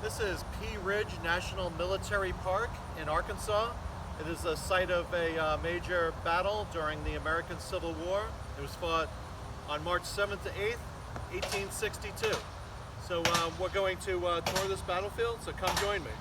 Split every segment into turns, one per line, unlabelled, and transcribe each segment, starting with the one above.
This is Pea Ridge National Military Park in Arkansas. It is the site of a major battle during the American Civil War. It was fought on March 7th to 8th, 1862. So we're going to tour this battlefield, so come join me.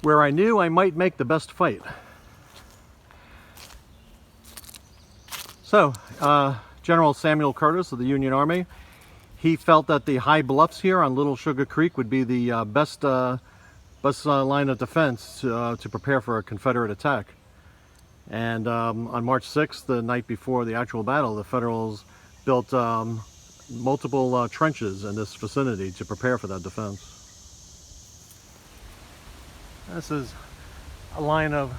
Where I knew I might make the best fight. So, General Samuel Curtis of the Union Army, he felt that the high bluffs here on Little Sugar Creek would be the best line of defense to prepare for a Confederate attack. And on March 6th, the night before the actual battle, the Federals built multiple trenches in this vicinity to prepare for that defense. This is a line of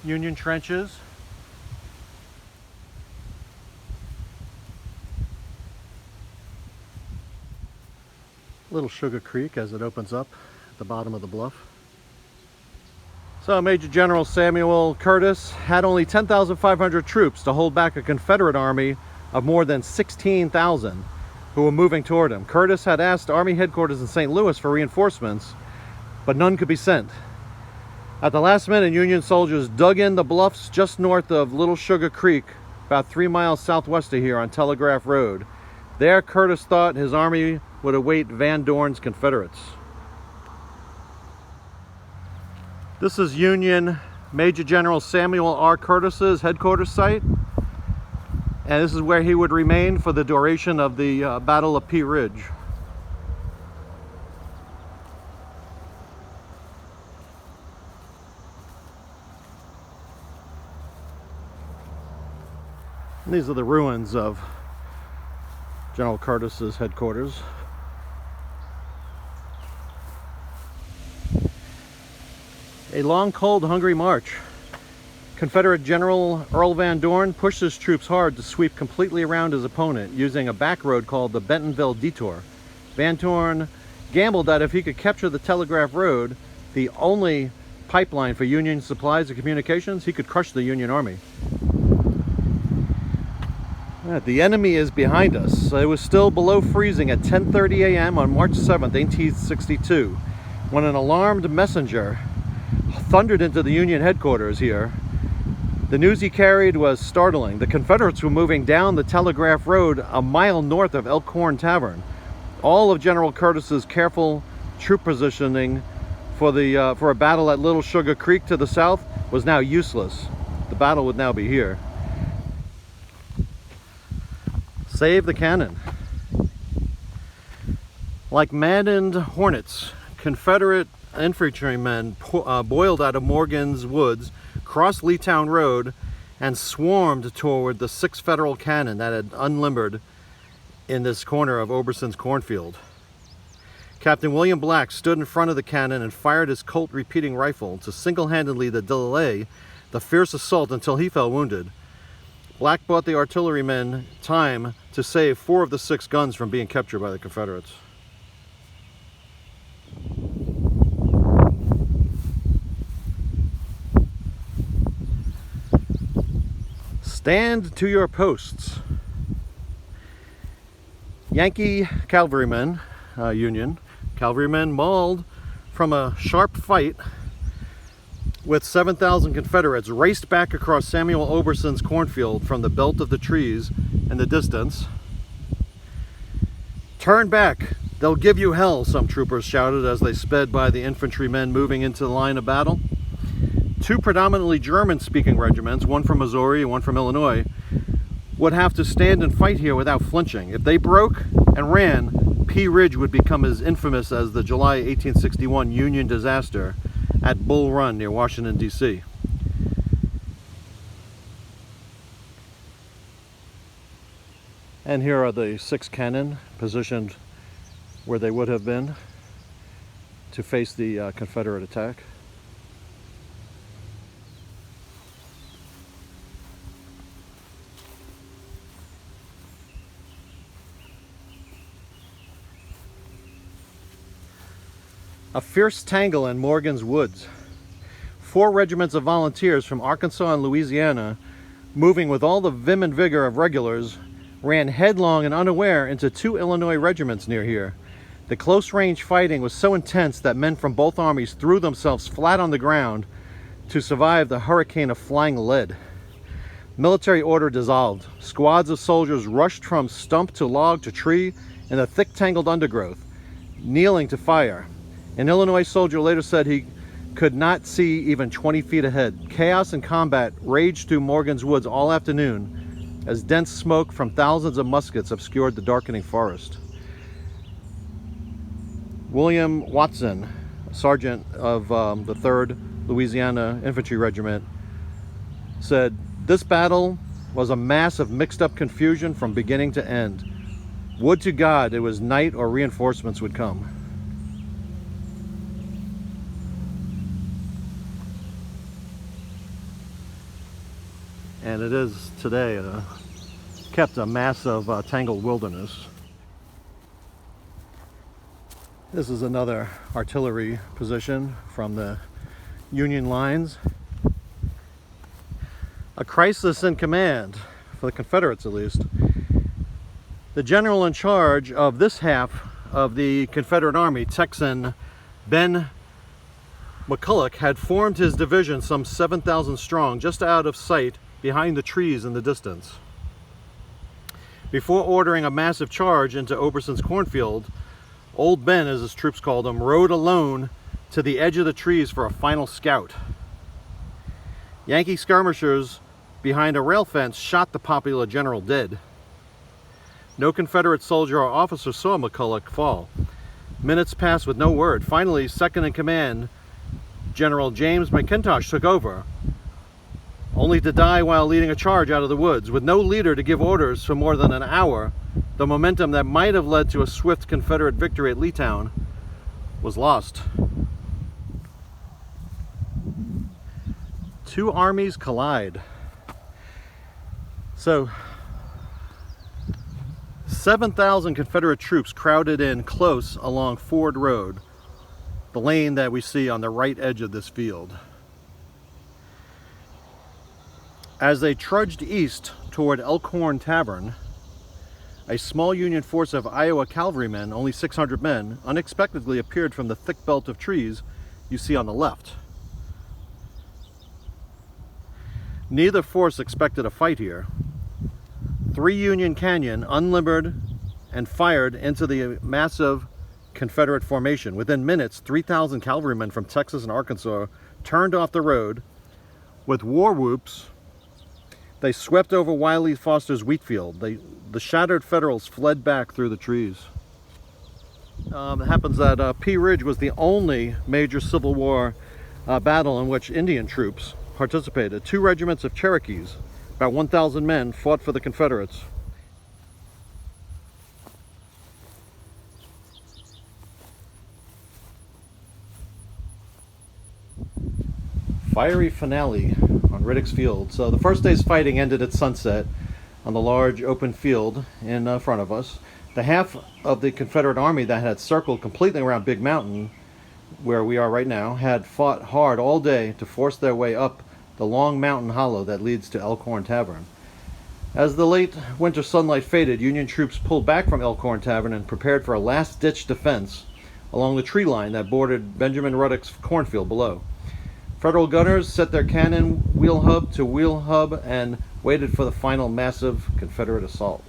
Union trenches. Little Sugar Creek as it opens up at the bottom of the bluff. So Major General Samuel Curtis had only 10,500 troops to hold back a Confederate army of more than 16,000 who were moving toward him. Curtis had asked Army headquarters in St. Louis for reinforcements, but none could be sent. At the last minute, Union soldiers dug in the bluffs just north of Little Sugar Creek, about 3 miles southwest of here on Telegraph Road. There, Curtis thought his army would await Van Dorn's Confederates. This is Union Major General Samuel R. Curtis's headquarters site, and this is where he would remain for the duration of the Battle of Pea Ridge. And these are the ruins of General Curtis's headquarters. A long, cold, hungry march. Confederate General Earl Van Dorn pushed his troops hard to sweep completely around his opponent using a back road called the Bentonville Detour. Van Dorn gambled that if he could capture the Telegraph Road, the only pipeline for Union supplies and communications, he could crush the Union Army. The enemy is behind us. It was still below freezing at 10:30 a.m. on March 7th, 1862, when an alarmed messenger thundered into the Union headquarters here. The news he carried was startling. The Confederates were moving down the Telegraph Road a mile north of Elkhorn Tavern. All of General Curtis's careful troop positioning for a battle at Little Sugar Creek to the south was now useless. The battle would now be here. Save the cannon. Like maddened hornets, Confederate infantrymen boiled out of Morgan's Woods, crossed Leetown Road, and swarmed toward the 6 Federal cannon that had unlimbered in this corner of Oberson's cornfield. Captain William Black stood in front of the cannon and fired his Colt repeating rifle to single-handedly delay the fierce assault until he fell wounded. Black bought the artillerymen time to save 4 of the 6 guns from being captured by the Confederates. Stand to your posts. Yankee cavalrymen, Union cavalrymen, mauled from a sharp fight with 7,000 Confederates, raced back across Samuel Oberson's cornfield from the belt of the trees in the distance. "Turn back, they'll give you hell," some troopers shouted as they sped by the infantrymen moving into the line of battle. 2 predominantly German-speaking regiments, one from Missouri and one from Illinois, would have to stand and fight here without flinching. If they broke and ran, Pea Ridge would become as infamous as the July 1861 Union disaster at Bull Run near Washington, D.C. And here are the 6 cannon positioned where they would have been to face the Confederate attack. A fierce tangle in Morgan's Woods. 4 regiments of volunteers from Arkansas and Louisiana, moving with all the vim and vigor of regulars, ran headlong and unaware into 2 Illinois regiments near here. The close-range fighting was so intense that men from both armies threw themselves flat on the ground to survive the hurricane of flying lead. Military order dissolved. Squads of soldiers rushed from stump to log to tree in the thick tangled undergrowth, kneeling to fire. An Illinois soldier later said he could not see even 20 feet ahead. Chaos and combat raged through Morgan's Woods all afternoon as dense smoke from thousands of muskets obscured the darkening forest. William Watson, sergeant of the 3rd Louisiana Infantry Regiment, said, "This battle was a mass of mixed up confusion from beginning to end. Would to God it was night or reinforcements would come." And it is today kept a massive tangled wilderness. This is another artillery position from the Union lines. A crisis in command, for the Confederates at least. The general in charge of this half of the Confederate Army, Texan Ben McCulloch, had formed his division some 7,000 strong just out of sight behind the trees in the distance. Before ordering a massive charge into Oberson's cornfield, Old Ben, as his troops called him, rode alone to the edge of the trees for a final scout. Yankee skirmishers behind a rail fence shot the popular general dead. No Confederate soldier or officer saw McCulloch fall. Minutes passed with no word. Finally, second in command, General James McIntosh, took over, only to die while leading a charge out of the woods. With no leader to give orders for more than an hour, the momentum that might have led to a swift Confederate victory at Leetown was lost. 2 armies collide. So, 7,000 Confederate troops crowded in close along Ford Road, the lane that we see on the right edge of this field. As they trudged east toward Elkhorn Tavern, a small Union force of Iowa cavalrymen, only 600 men, unexpectedly appeared from the thick belt of trees you see on the left. Neither force expected a fight here. 3 Union Canyon unlimbered and fired into the massive Confederate formation. Within minutes, 3,000 cavalrymen from Texas and Arkansas turned off the road. With war whoops, they swept over Wiley Foster's wheat field. The shattered Federals fled back through the trees. It happens that Pea Ridge was the only major Civil War battle in which Indian troops participated. 2 regiments of Cherokees, about 1,000 men, fought for the Confederates. Fiery finale on Riddick's Field. So the first day's fighting ended at sunset on the large open field in front of us. The half of the Confederate Army that had circled completely around Big Mountain, where we are right now, had fought hard all day to force their way up the long mountain hollow that leads to Elkhorn Tavern. As the late winter sunlight faded, Union troops pulled back from Elkhorn Tavern and prepared for a last-ditch defense along the tree line that bordered Benjamin Ruddock's cornfield below. Federal gunners set their cannon wheel hub to wheel hub and waited for the final massive Confederate assault.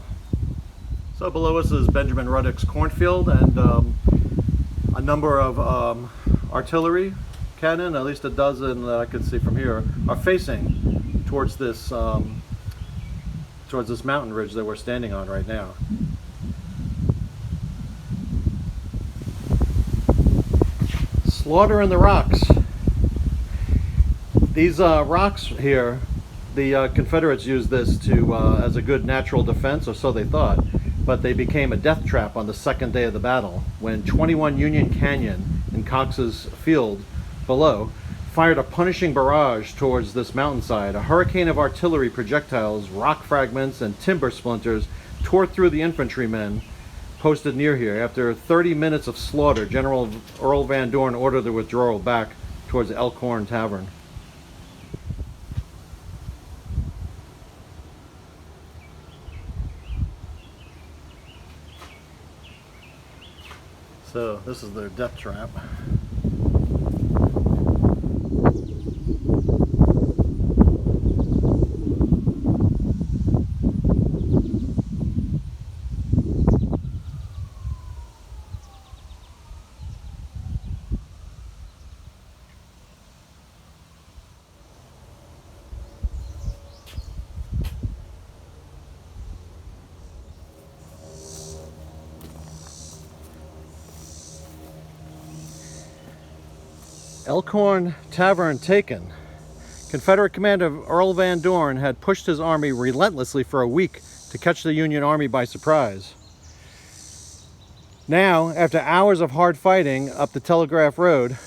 So below us is Benjamin Ruddock's cornfield, and a number of artillery cannon, at least a dozen that I can see from here, are facing towards this mountain ridge that we're standing on right now. Slaughter in the rocks. These rocks here, the Confederates used this to as a good natural defense, or so they thought, but they became a death trap on the second day of the battle when 21 Union Canyon in Cox's field below fired a punishing barrage towards this mountainside. A hurricane of artillery projectiles, rock fragments, and timber splinters tore through the infantrymen posted near here. After 30 minutes of slaughter, General Earl Van Dorn ordered the withdrawal back towards the Elkhorn Tavern. So this is their death trap. Elkhorn Tavern taken. Confederate commander Earl Van Dorn had pushed his army relentlessly for a week to catch the Union Army by surprise. Now, after hours of hard fighting up the Telegraph Road,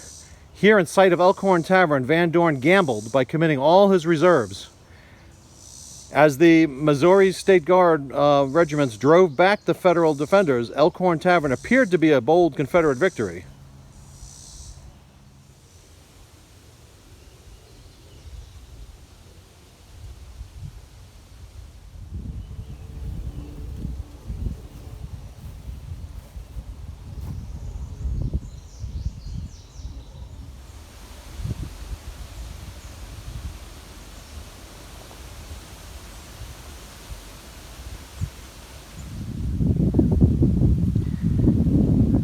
here in sight of Elkhorn Tavern, Van Dorn gambled by committing all his reserves. As the Missouri State Guard regiments drove back the Federal defenders, Elkhorn Tavern appeared to be a bold Confederate victory.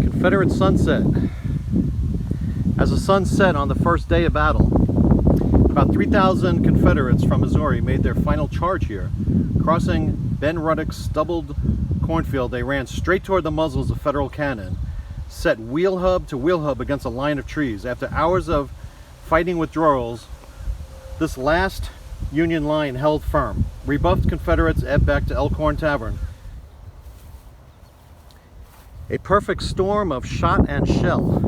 Confederate sunset. As the sun set on the first day of battle, about 3,000 Confederates from Missouri made their final charge here. Crossing Ben Ruddock's stubbled cornfield, they ran straight toward the muzzles of Federal cannon, set wheel hub to wheel hub against a line of trees. After hours of fighting withdrawals, this last Union line held firm. Rebuffed Confederates ebbed back to Elkhorn Tavern. A perfect storm of shot and shell.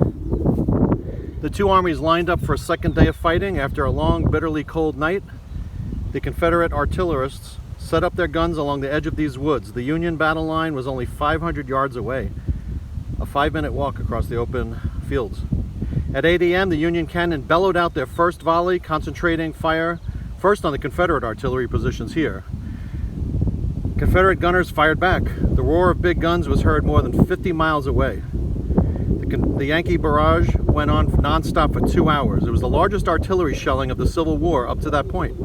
The two armies lined up for a second day of fighting. After a long, bitterly cold night, the Confederate artillerists set up their guns along the edge of these woods. The Union battle line was only 500 yards away, a 5-minute walk across the open fields. At 8 a.m., the Union cannon bellowed out their first volley, concentrating fire first on the Confederate artillery positions here. Confederate gunners fired back. The roar of big guns was heard more than 50 miles away. The Yankee barrage went on non-stop for 2 hours. It was the largest artillery shelling of the Civil War up to that point.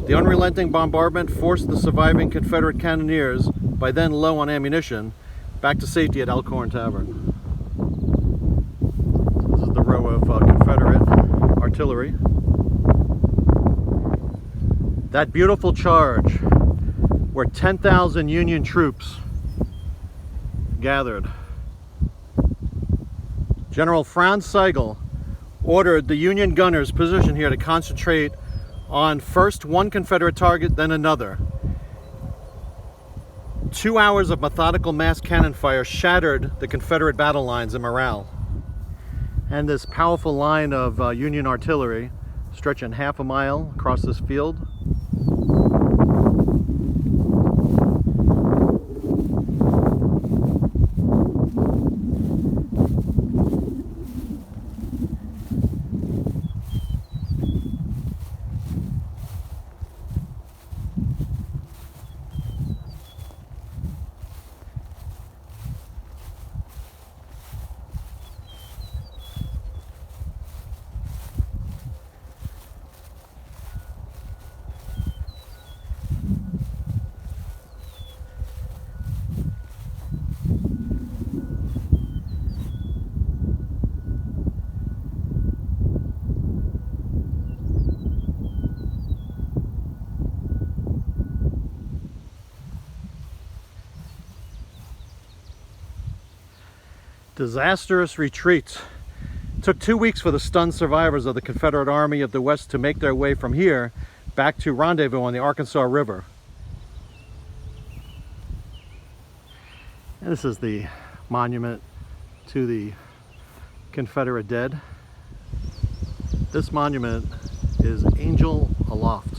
The unrelenting bombardment forced the surviving Confederate cannoneers, by then low on ammunition, back to safety at Elkhorn Tavern. This is the row of Confederate artillery. That beautiful charge, where 10,000 Union troops gathered. General Franz Sigel ordered the Union gunners positioned here to concentrate on first one Confederate target, then another. 2 hours of methodical mass cannon fire shattered the Confederate battle lines and morale. And this powerful line of Union artillery stretching half a mile across this field. Disastrous retreat. It took 2 weeks for the stunned survivors of the Confederate Army of the West to make their way from here back to rendezvous on the Arkansas River. And this is the monument to the Confederate dead. This monument is Angel Aloft.